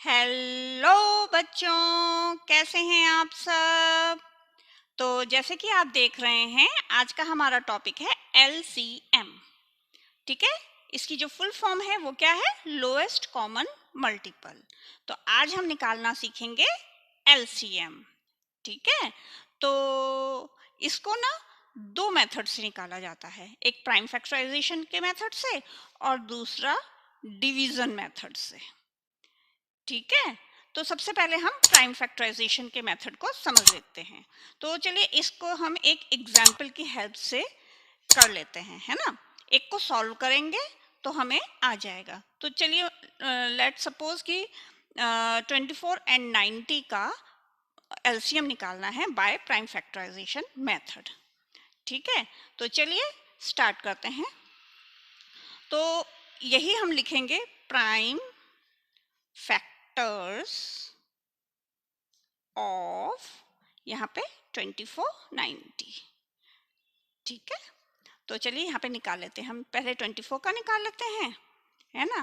Hello बच्चों, कैसे हैं आप सब। तो जैसे कि आप देख रहे हैं, आज का हमारा टॉपिक है एलसीएम। ठीक है। इसकी जो फुल फॉर्म है वो क्या है? Lowest common multiple. तो आज हम निकालना सीखेंगे एलसीएम। ठीक है। तो इसको ना दो मेथड से निकाला जाता है, एक प्राइम फैक्टराइजेशन के मेथड से और दूसरा डिवीजन मेथड से। ठीक है। तो सबसे पहले हम प्राइम फैक्टराइजेशन के मेथड को समझ लेते हैं। तो चलिए इसको हम एक एग्जाम्पल की हेल्प से कर लेते हैं, है ना। एक को सॉल्व करेंगे तो हमें आ जाएगा। तो चलिए लेट सपोज कि 24 एंड 90 का एलसीएम निकालना है बाय प्राइम फैक्टराइजेशन मेथड। ठीक है। तो चलिए स्टार्ट करते हैं। तो यही हम लिखेंगे, प्राइम फैक्टर्स ऑफ, यहाँ पे 24 90। ठीक है। तो चलिए यहाँ पे निकाल लेते हैं। हम पहले 24 का निकाल लेते हैं, है ना।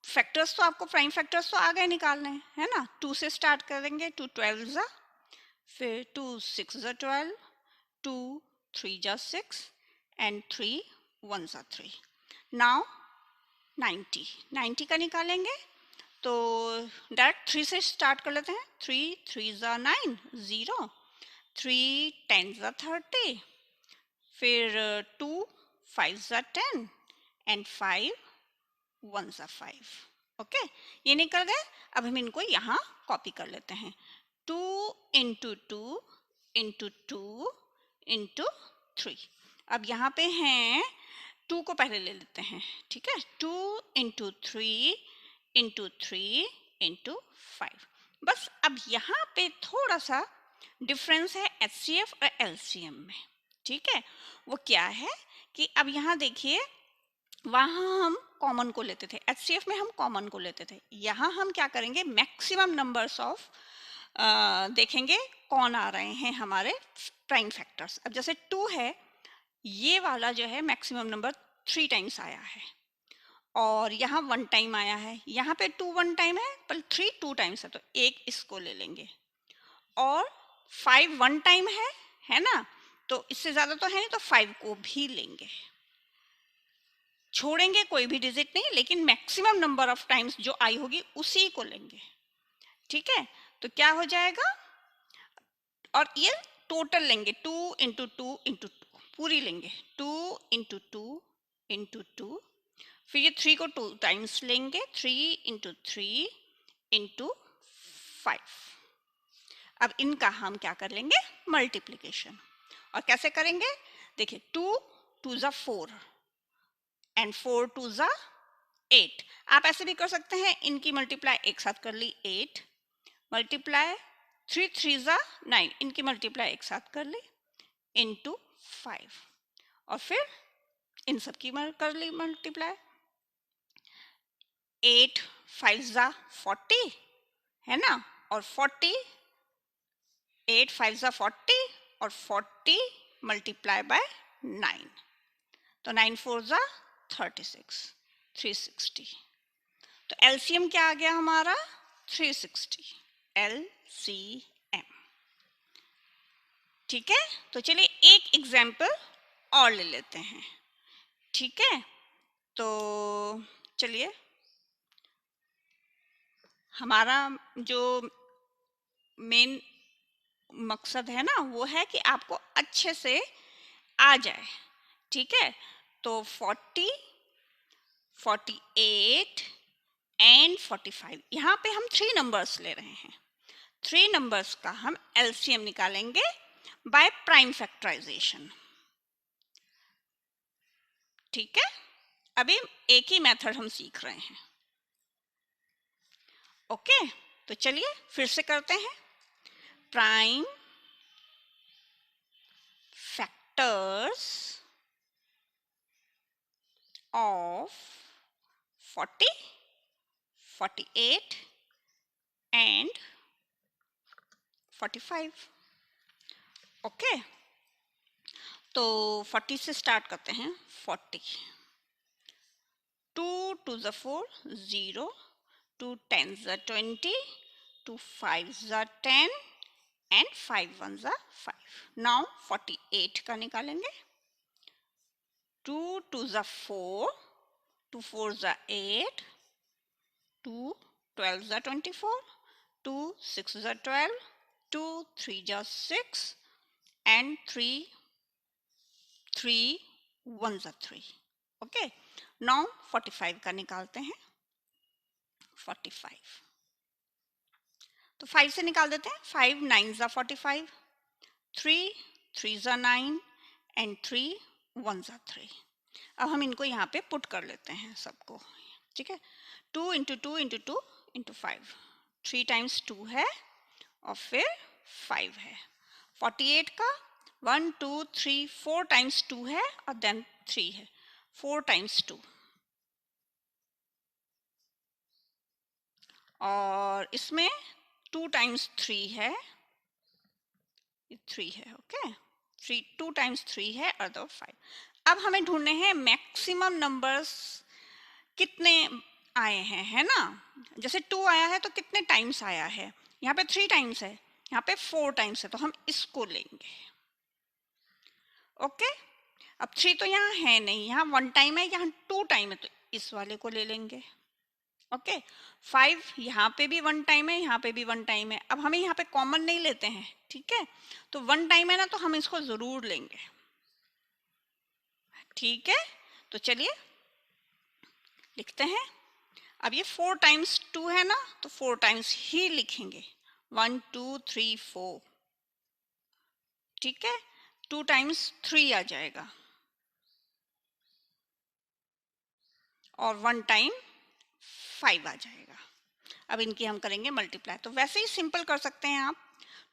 फैक्टर्स तो आपको प्राइम फैक्टर्स तो आ गए निकालने, है ना। 2 से स्टार्ट करेंगे, 2 12 जा, फिर 2 6 जा 12, 2 3 जा 6 एंड 3 1 जा 3। नाउ 90 का निकालेंगे तो डायरेक्ट 3 से स्टार्ट कर लेते हैं। 3 3 जा 9 0, 3 10 जा 30, फिर 2 5 जा 10 एंड 5 1 जा 5। ओके, ये निकल गए। अब हम इनको यहाँ कॉपी कर लेते हैं। 2 इंटू 2 इंटू 2 इंटू 3। अब यहाँ पे हैं, 2 को पहले ले लेते हैं। ठीक है। 2 इंटू 3 इंटू 3 इंटू 5। बस अब यहाँ पे थोड़ा सा डिफरेंस है एचसीएफ और एलसीएम में। ठीक है। वो क्या है कि अब यहाँ देखिए, वहाँ हम कॉमन को लेते थे, एचसीएफ में हम कॉमन को लेते थे। यहाँ हम क्या करेंगे, मैक्सिमम नंबर्स ऑफ देखेंगे कौन आ रहे हैं हमारे प्राइम फैक्टर्स। अब जैसे 2 है, ये वाला जो है मैक्सिमम नंबर 3 टाइम्स आया है और यहाँ 1 टाइम आया है। यहाँ पे 2 1 टाइम है पर 3 2 टाइम्स है, तो एक इसको ले लेंगे। और 5 1 टाइम है ना। तो इससे ज्यादा तो है नहीं, तो 5 को भी लेंगे। छोड़ेंगे कोई भी डिजिट नहीं, लेकिन मैक्सिमम नंबर ऑफ टाइम्स जो आई होगी उसी को लेंगे। ठीक है। तो क्या हो जाएगा, और ये टोटल लेंगे, 2 इंटू 2 इंटू 2 पूरी लेंगे। 2 इंटू 2 इंटू 2, फिर ये 3 को 2 टाइम्स लेंगे, 3 इंटू 3 इंटू 5। अब इनका हम क्या कर लेंगे, मल्टीप्लीकेशन। और कैसे करेंगे, देखिए 2 2 जा 4 एंड 4 2 जा 8। आप ऐसे भी कर सकते हैं, इनकी मल्टीप्लाई एक साथ कर ली 8, मल्टीप्लाई 3 3 जा 9, इनकी मल्टीप्लाई एक साथ कर ली इंटू 5, और फिर इन सब की कर ली मल्टीप्लाई। 8 5 जा 40, है ना। और 40, 8 5 जा 40 और 40 मल्टीप्लाई बाय 9, तो 9 4 जा 36, 360। तो एलसीएम क्या आ गया हमारा, 360 एलसीएम। ठीक है। तो चलिए एक एग्जाम्पल और ले लेते हैं। ठीक है। तो चलिए, हमारा जो मेन मकसद है ना, वो है कि आपको अच्छे से आ जाए। ठीक है। तो 40 48 एंड 45, यहाँ पे हम 3 नंबर्स ले रहे हैं। 3 नंबर्स का हम एलसीएम निकालेंगे बाय प्राइम फैक्टराइजेशन। ठीक है। अभी एक ही मेथड हम सीख रहे हैं। ओके। तो चलिए फिर से करते हैं, prime factors of 40 48 and 45। Okay. तो 40 से स्टार्ट करते हैं। 40, 2 2 जा 4 0, 2 10s are 20, 2 5s are 10 and 5 1s are 5. Now 48 का निकालेंगे. 2 2s are 4, 2 4s are 8, 2 12s are 24, 2 6s are 12, 2 3s are 6 and 3 1s are 3. Okay. Now 45 का निकालते हैं. 45 तो 5 से निकाल देते हैं. 5 9s are 45, 3 3s are 9 and 3 1s are 3. अब हम इनको यहाँ पे पुट कर लेते हैं सबको. ठीक है. 2 इंटू 2 इंटू 2 इंटू 5, 3 टाइम्स 2 है और फिर 5 है. 48 का 1 2 3 4 टाइम्स 2 है और देन 3 है. 4 टाइम्स 2 और इसमें 2 टाइम्स 3 है. 3 है. ओके. 2 टाइम्स 3 है और 5. अब हमें ढूंढने हैं मैक्सिमम नंबर्स कितने आए हैं, है ना. जैसे 2 आया है तो कितने टाइम्स आया है. यहाँ पे 3 टाइम्स है, यहाँ पे 4 टाइम्स है, तो हम इसको लेंगे. ओके. अब 3 तो यहाँ है नहीं, यहाँ 1 टाइम है, यहाँ 2 टाइम है, तो इस वाले को ले लेंगे. ओके. 5 यहाँ पे भी 1 टाइम है, यहाँ पे भी 1 टाइम है. अब हमें यहाँ पे कॉमन नहीं लेते हैं. ठीक है. तो 1 टाइम है ना, तो हम इसको जरूर लेंगे. ठीक है. तो चलिए लिखते हैं. अब ये 4 टाइम्स 2 है ना, तो 4 टाइम्स ही लिखेंगे. 1 2 3 4. ठीक है. 2 टाइम्स 3 आ जाएगा और 1 टाइम 5 आ जाएगा. अब इनकी हम करेंगे मल्टीप्लाई. तो वैसे ही सिंपल कर सकते हैं आप.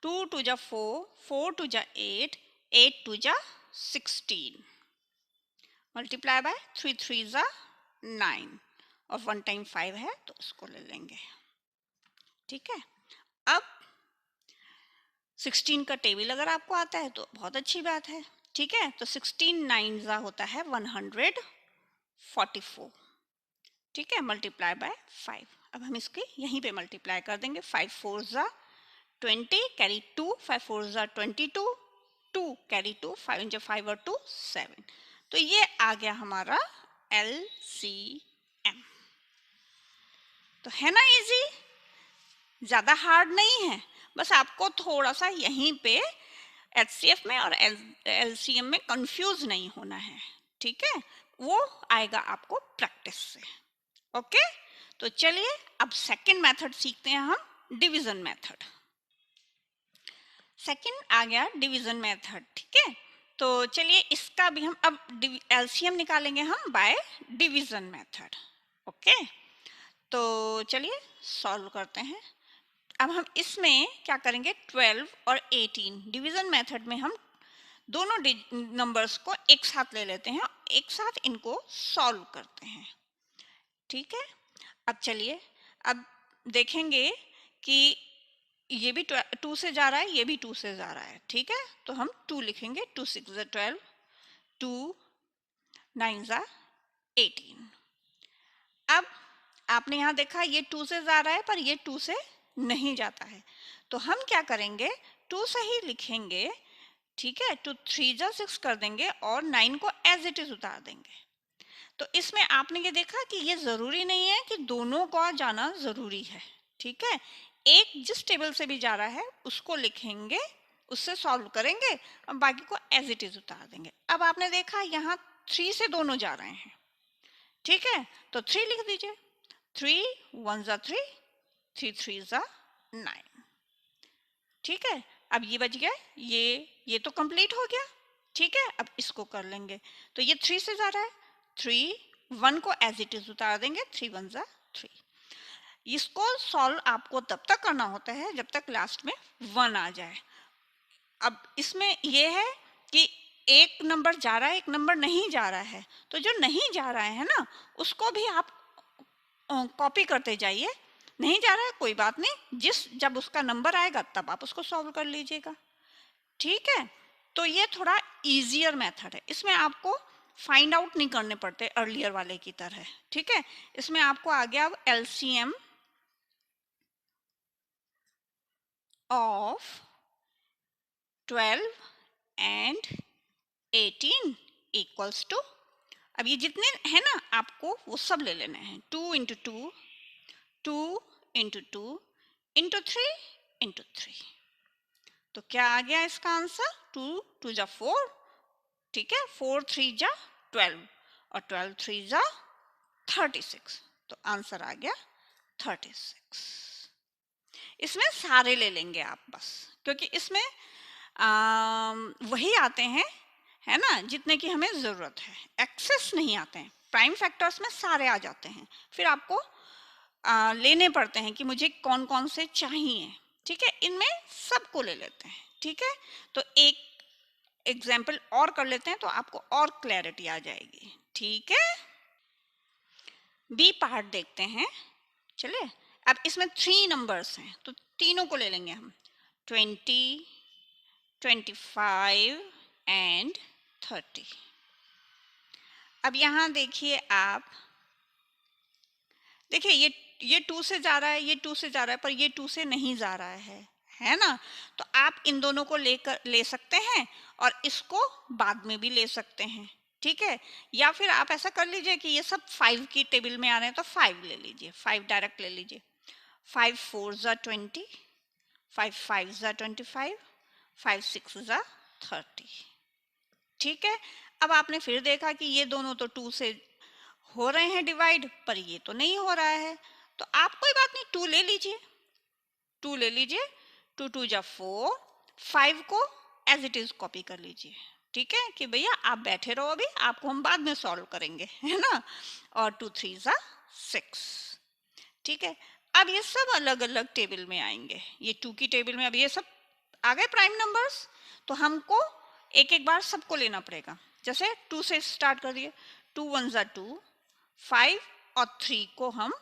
2 2 जा 4, 4 2 जा 8, 8 2 जा 16. मल्टीप्लाई बाय 3 3 जा 9 और 1 टाइम 5 है, तो उसको ले लेंगे. ठीक है. अब 16 का टेबल अगर आपको आता है तो बहुत अच्छी बात है. ठीक है. तो 16 9 जा होता है 144. ठीक है. Multiply by 5. अब हम इसकी यहीं पे मल्टीप्लाई कर देंगे. 5 4 जा 20, कैरी 2, 5 4 जा 22, 2 कैरी 2, 5 इंटू 5 और 2 7. तो ये आ गया हमारा LCM. तो है ना इजी, ज्यादा हार्ड नहीं है. बस आपको थोड़ा सा यहीं पे HCF में और LCM में कंफ्यूज नहीं होना है. ठीक है. वो आएगा आपको प्रैक्टिस से. ओके. तो चलिए अब सेकंड मेथड सीखते हैं हम, डिवीजन मेथड. सेकंड आ गया डिवीजन मेथड. ठीक है. तो चलिए इसका भी हम अब LCM निकालेंगे हम बाय डिवीजन मेथड. ओके. तो चलिए सॉल्व करते हैं. अब हम इसमें क्या करेंगे, 12 और 18 डिवीजन मेथड में हम दोनों नंबर्स को एक साथ ले लेते हैं, एक साथ इनको सॉल्व करते हैं. ठीक है. अब चलिए अब देखेंगे कि ये भी 2 से जा रहा है, ये भी 2 से जा रहा है. ठीक है. तो हम 2 लिखेंगे. 2 6 जा 12, 2 9 जा 18. अब आपने यहाँ देखा ये 2 से जा रहा है पर ये 2 से नहीं जाता है, तो हम क्या करेंगे, 2 से ही लिखेंगे. ठीक है. 2 3 जा 6 कर देंगे और 9 को एज इट इज उतार देंगे. तो इसमें आपने ये देखा कि ये जरूरी नहीं है कि दोनों का जाना जरूरी है. ठीक है. एक जिस टेबल से भी जा रहा है उसको लिखेंगे, उससे सॉल्व करेंगे और बाकी को एज इट इज उतार देंगे. अब आपने देखा यहाँ 3 से दोनों जा रहे हैं. ठीक है. तो 3 लिख दीजिए. 3 1 जा 3, 3 3 जा 9. ठीक है. अब ये बच गया, ये तो कंप्लीट हो गया. ठीक है. अब इसको कर लेंगे. तो ये 3 से जा रहा है, 3 1 को एज इट इज उतार देंगे. 3 1 जा 3. इसको सॉल्व आपको तब तक करना होता है जब तक लास्ट में 1 आ जाए. अब इसमें यह है कि एक नंबर जा रहा है, एक नंबर नहीं जा रहा है, तो जो नहीं जा रहा है ना उसको भी आप कॉपी करते जाइए. नहीं जा रहा है कोई बात नहीं, जब उसका नंबर आएगा तब आप उसको सॉल्व कर लीजिएगा. ठीक है. तो ये थोड़ा इजियर मेथड है. इसमें आपको फाइंड आउट नहीं करने पड़ते अर्लियर वाले की तरह. ठीक है. इसमें आपको आ गया अब LCM of 12 and 18 equals to, अब ये जितने हैं ना आपको वो सब ले लेने हैं, 2 इंटू 2, 2 इंटू 2 इंटू 3 इंटू 3। तो क्या आ गया इसका आंसर? 2 2 जा 4, ठीक है, 4 3 जा 12 और 12 3 जा 36। तो आंसर आ गया 36। इसमें सारे ले लेंगे आप बस, क्योंकि इसमें वही आते हैं, है ना, जितने की हमें ज़रूरत है, एक्सेस नहीं आते हैं। प्राइम फैक्टर्स में सारे आ जाते हैं, फिर आपको लेने पड़ते हैं कि मुझे कौन कौन से चाहिए, ठीक है, इनमें सबको ले लेते हैं, ठीक है। तो एक एग्जाम्पल और कर लेते हैं तो आपको और क्लैरिटी आ जाएगी, ठीक है। बी पार्ट देखते हैं, चलिए। अब इसमें 3 नंबर्स हैं तो तीनों को ले लेंगे हम, 20, 25 एंड 30। अब यहाँ देखिए आप, देखिए ये 2 से जा रहा है, ये 2 से जा रहा है, पर ये 2 से नहीं जा रहा है ना। तो आप इन दोनों को ले सकते हैं और इसको बाद में भी ले सकते हैं, ठीक है। या फिर आप ऐसा कर लीजिए कि ये सब 5 की टेबल में आ रहे हैं तो 5 ले लीजिए, 5 डायरेक्ट ले लीजिए। 5 4 जा 20, 5 5 जा 25, 5 6 जा 30, ठीक है। अब आपने फिर देखा कि ये दोनों तो 2 से हो रहे हैं डिवाइड, पर ये तो नहीं हो रहा है। तो आप कोई बात नहीं, 2 ले लीजिए, 2 ले लीजिए, 2 2 जा 4, 5 को एज इट इज कॉपी कर लीजिए, ठीक है, कि भैया आप बैठे रहो, अभी आपको हम बाद में सॉल्व करेंगे, है ना। और 2 3 जा 6, ठीक है। अब ये सब अलग अलग टेबल में आएंगे, ये 2 की टेबल में अब ये सब आ गए प्राइम नंबर्स, तो हमको एक एक बार सबको लेना पड़ेगा। जैसे 2 से स्टार्ट कर दिए, 2 1 जा 2, 5 और 3 को हम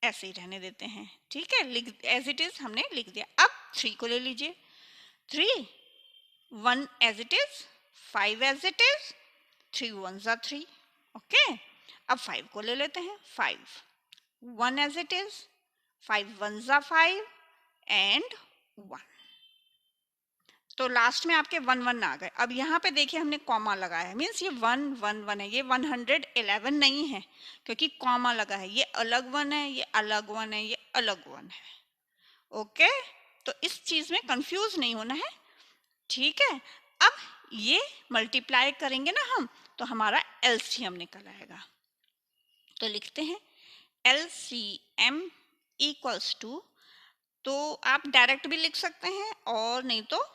ऐसे ही रहने देते हैं, ठीक है, लिख एज इट इज हमने लिख दिया। अब 3 को ले लीजिए, 3 1 as it is, 5 as it is, 3 1 जा 3, ओके। अब 5 को ले लेते हैं, 5 1 एज इट इज, 5 1 जा 5 एंड 1। तो लास्ट में आपके 1 1 आ गए। अब यहाँ पे देखिए हमने कॉमा लगाया है, मीन्स ये 1 1 1 है, ये 111 नहीं है, क्योंकि कॉमा लगा है। ये अलग 1 है, ये अलग 1 है, ये अलग 1 है, ओके। तो इस चीज में कंफ्यूज नहीं होना है, ठीक है। अब ये मल्टीप्लाई करेंगे ना हम, तो हमारा एलसीएम निकल आएगा। तो लिखते हैं एलसीएम इक्वल्स टू, तो आप डायरेक्ट भी लिख सकते हैं और नहीं तो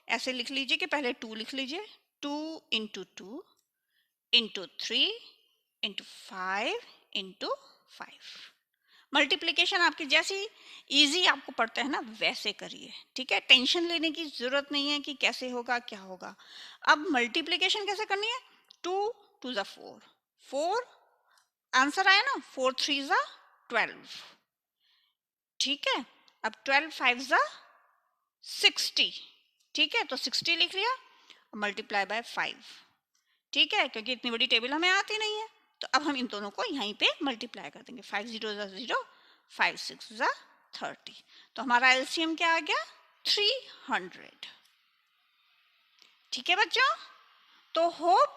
ऐसे लिख लीजिए कि पहले 2 लिख लीजिए, 2 into 2 into 3 into 5 into 5। Multiplication आपकी जैसी इजी आपको पड़ता है ना वैसे करिए, ठीक है, टेंशन लेने की जरूरत नहीं है कि कैसे होगा क्या होगा। अब मल्टीप्लीकेशन कैसे करनी है, 2 2 जा 4, 4 आंसर आया ना, 4 3 जा 12, ठीक है। अब 12 5 जा 60, ठीक है, तो 60 लिख लिया, मल्टीप्लाई बाय 5, ठीक है, क्योंकि इतनी बड़ी टेबल हमें आती नहीं है। तो अब हम इन दोनों को यहीं पे मल्टीप्लाई कर देंगे, 5 0 जा 0, 5 6 जा 30। तो हमारा एलसीएम क्या आ गया, 300, ठीक है बच्चों। तो होप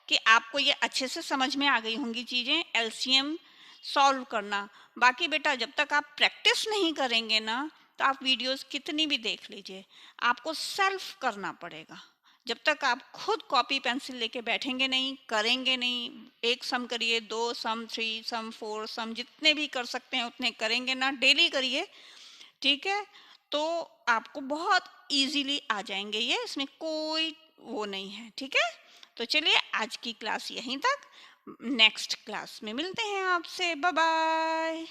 कि आपको ये अच्छे से समझ में आ गई होंगी चीजें, एलसीएम सॉल्व करना। बाकी बेटा जब तक आप प्रैक्टिस नहीं करेंगे ना, तो आप वीडियोस कितनी भी देख लीजिए, आपको सेल्फ करना पड़ेगा। जब तक आप खुद कॉपी पेंसिल लेके बैठेंगे नहीं, करेंगे नहीं, एक सम करिए, 2 सम, 3 सम, 4 सम, जितने भी कर सकते हैं उतने करेंगे ना, डेली करिए, ठीक है। तो आपको बहुत इजीली आ जाएंगे ये, इसमें कोई वो नहीं है, ठीक है। तो चलिए आज की क्लास यहीं तक, नेक्स्ट क्लास में मिलते हैं आपसे, बाय बाय।